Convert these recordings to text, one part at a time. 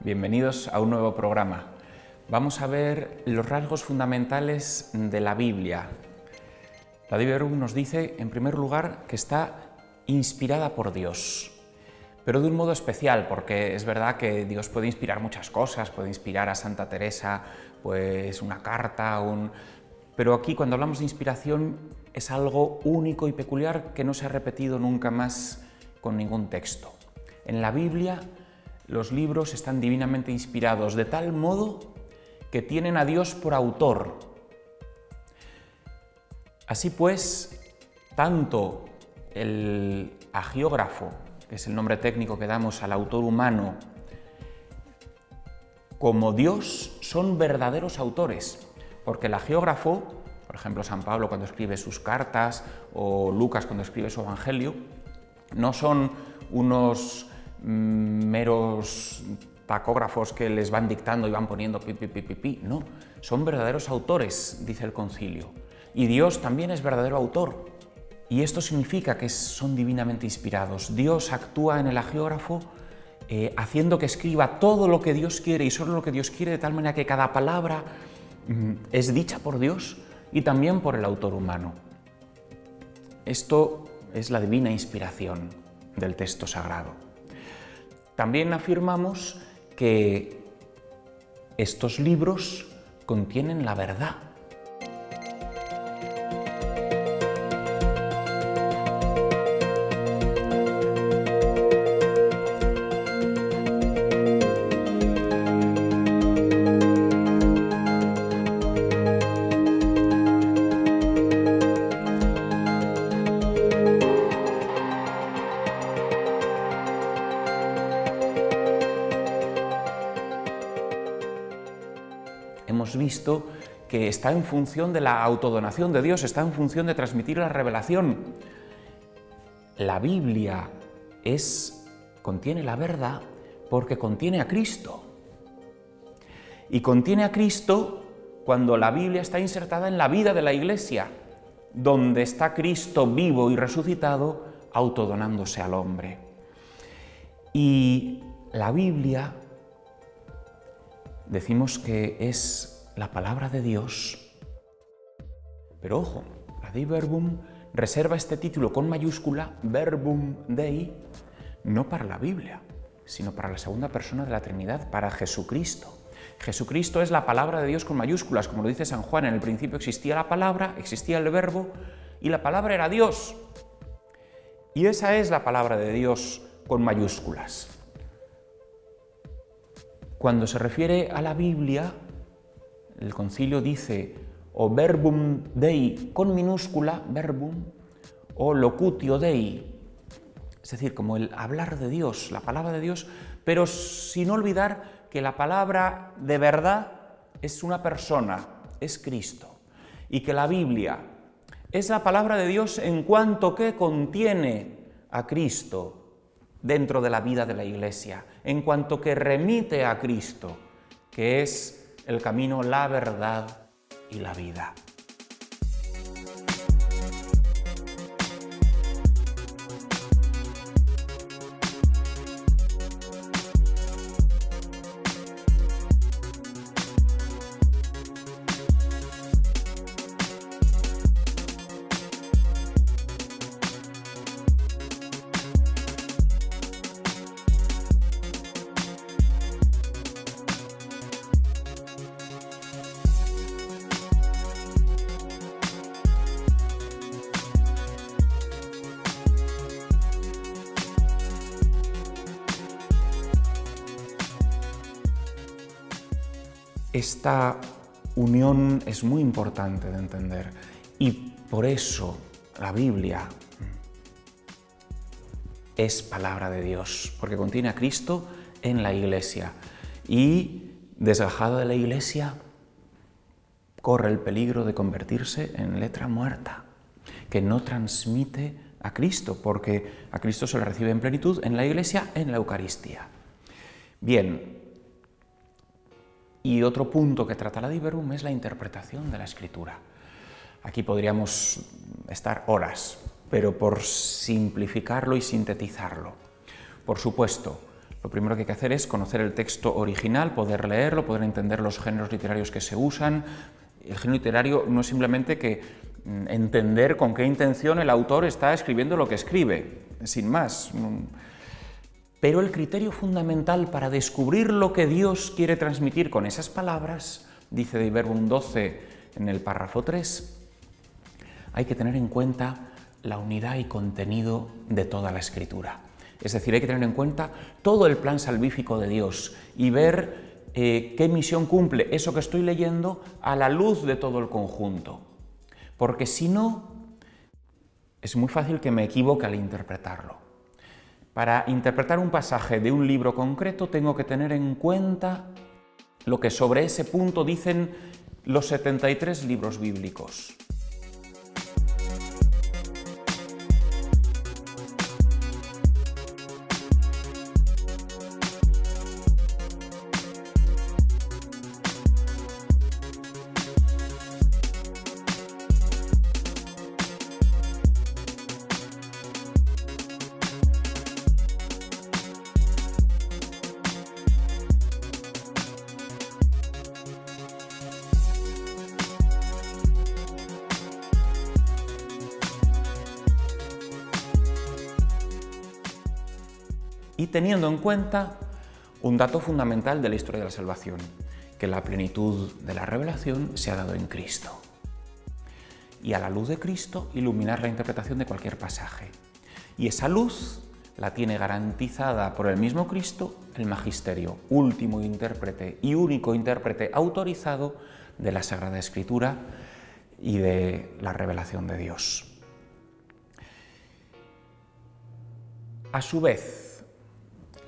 Bienvenidos a un nuevo programa. Vamos a ver los rasgos fundamentales de la Biblia. La Biblia nos dice, en primer lugar, que está inspirada por Dios, pero de un modo especial, porque es verdad que Dios puede inspirar muchas cosas, puede inspirar a Santa Teresa, pues una carta, pero aquí cuando hablamos de inspiración es algo único y peculiar que no se ha repetido nunca más con ningún texto. En la Biblia los libros están divinamente inspirados de tal modo que tienen a Dios por autor. Así pues, tanto el hagiógrafo, que es el nombre técnico que damos al autor humano, como Dios son verdaderos autores, porque el hagiógrafo, por ejemplo San Pablo cuando escribe sus cartas o Lucas cuando escribe su evangelio, no son unos meros tacógrafos que les van dictando y van poniendo pi, pi, pi, pi, pi. No, son verdaderos autores, dice el concilio. Y Dios también es verdadero autor. Y esto significa que son divinamente inspirados. Dios actúa en el hagiógrafo haciendo que escriba todo lo que Dios quiere y solo lo que Dios quiere, de tal manera que cada palabra es dicha por Dios y también por el autor humano. Esto es la divina inspiración del texto sagrado. También afirmamos que estos libros contienen la verdad. Hemos visto que está en función de la autodonación de Dios, está en función de transmitir la revelación. La Biblia contiene la verdad porque contiene a Cristo. Y contiene a Cristo cuando la Biblia está insertada en la vida de la Iglesia, donde está Cristo vivo y resucitado, autodonándose al hombre. Y la Biblia decimos que es la palabra de Dios, pero ojo, la Dei Verbum reserva este título con mayúscula, Verbum Dei, no para la Biblia, sino para la segunda persona de la Trinidad, para Jesucristo. Jesucristo es la palabra de Dios con mayúsculas, como lo dice San Juan, en el principio existía la palabra, existía el verbo, y la palabra era Dios. Y esa es la palabra de Dios con mayúsculas. Cuando se refiere a la Biblia, el concilio dice o verbum Dei con minúscula, verbum, o locutio Dei, es decir, como el hablar de Dios, la palabra de Dios, pero sin olvidar que la palabra de verdad es una persona, es Cristo, y que la Biblia es la palabra de Dios en cuanto que contiene a Cristo dentro de la vida de la Iglesia, en cuanto que remite a Cristo, que es el camino, la verdad y la vida. Esta unión es muy importante de entender y por eso la Biblia es palabra de Dios, porque contiene a Cristo en la Iglesia y, desgajada de la Iglesia, corre el peligro de convertirse en letra muerta, que no transmite a Cristo, porque a Cristo se le recibe en plenitud en la Iglesia, en la Eucaristía. Bien. Y otro punto que trata la Dei Verbum es la interpretación de la Escritura. Aquí podríamos estar horas, pero por simplificarlo y sintetizarlo. Por supuesto, Lo primero que hay que hacer es conocer el texto original, poder leerlo, poder entender los géneros literarios que se usan. El género literario no es simplemente que entender con qué intención el autor está escribiendo lo que escribe, sin más. Pero el criterio fundamental para descubrir lo que Dios quiere transmitir con esas palabras, dice Dei Verbum 12 en el párrafo 3, hay que tener en cuenta la unidad y contenido de toda la Escritura. Es decir, hay que tener en cuenta todo el plan salvífico de Dios y ver qué misión cumple eso que estoy leyendo a la luz de todo el conjunto. Porque si no, es muy fácil que me equivoque al interpretarlo. Para interpretar un pasaje de un libro concreto tengo que tener en cuenta lo que sobre ese punto dicen los 73 libros bíblicos. Y teniendo en cuenta un dato fundamental de la historia de la salvación, que la plenitud de la revelación se ha dado en Cristo. Y a la luz de Cristo iluminar la interpretación de cualquier pasaje. Y esa luz la tiene garantizada por el mismo Cristo el Magisterio, último intérprete y único intérprete autorizado de la Sagrada Escritura y de la revelación de Dios. A su vez,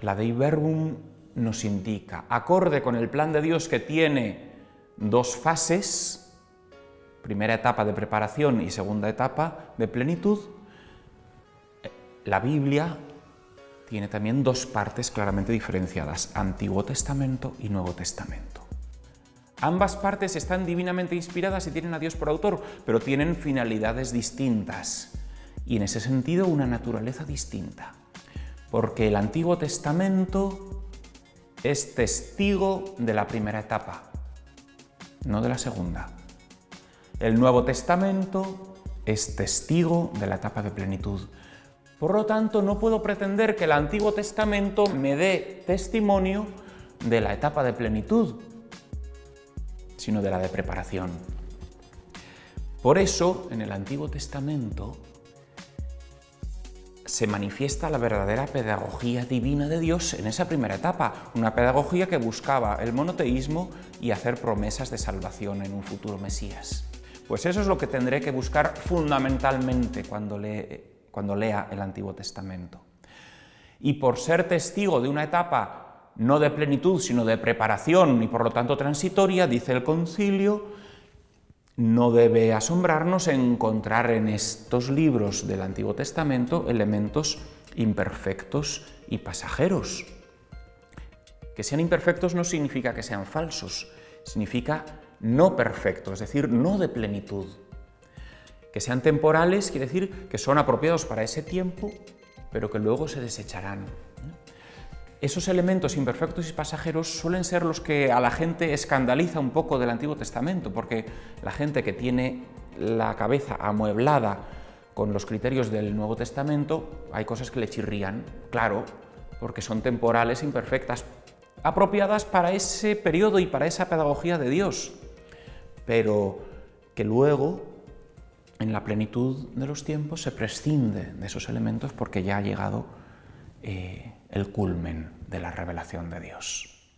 la Dei Verbum nos indica, acorde con el plan de Dios que tiene dos fases, primera etapa de preparación y segunda etapa de plenitud, la Biblia tiene también dos partes claramente diferenciadas, Antiguo Testamento y Nuevo Testamento. Ambas partes están divinamente inspiradas y tienen a Dios por autor, pero tienen finalidades distintas y en ese sentido una naturaleza distinta. Porque el Antiguo Testamento es testigo de la primera etapa, no de la segunda. El Nuevo Testamento es testigo de la etapa de plenitud. Por lo tanto, no puedo pretender que el Antiguo Testamento me dé testimonio de la etapa de plenitud, sino de la de preparación. Por eso, en el Antiguo Testamento se manifiesta la verdadera pedagogía divina de Dios en esa primera etapa, una pedagogía que buscaba el monoteísmo y hacer promesas de salvación en un futuro Mesías. Pues eso es lo que tendré que buscar fundamentalmente cuando lea el Antiguo Testamento. Y por ser testigo de una etapa no de plenitud, sino de preparación y por lo tanto transitoria, dice el Concilio, no debe asombrarnos encontrar en estos libros del Antiguo Testamento elementos imperfectos y pasajeros. Que sean imperfectos no significa que sean falsos, significa no perfectos, es decir, no de plenitud. Que sean temporales quiere decir que son apropiados para ese tiempo, pero que luego se desecharán. Esos elementos imperfectos y pasajeros suelen ser los que a la gente escandaliza un poco del Antiguo Testamento, porque la gente que tiene la cabeza amueblada con los criterios del Nuevo Testamento, hay cosas que le chirrían, claro, porque son temporales, imperfectas, apropiadas para ese periodo y para esa pedagogía de Dios, pero que luego, en la plenitud de los tiempos, se prescinde de esos elementos porque ya ha llegado el culmen de la revelación de Dios.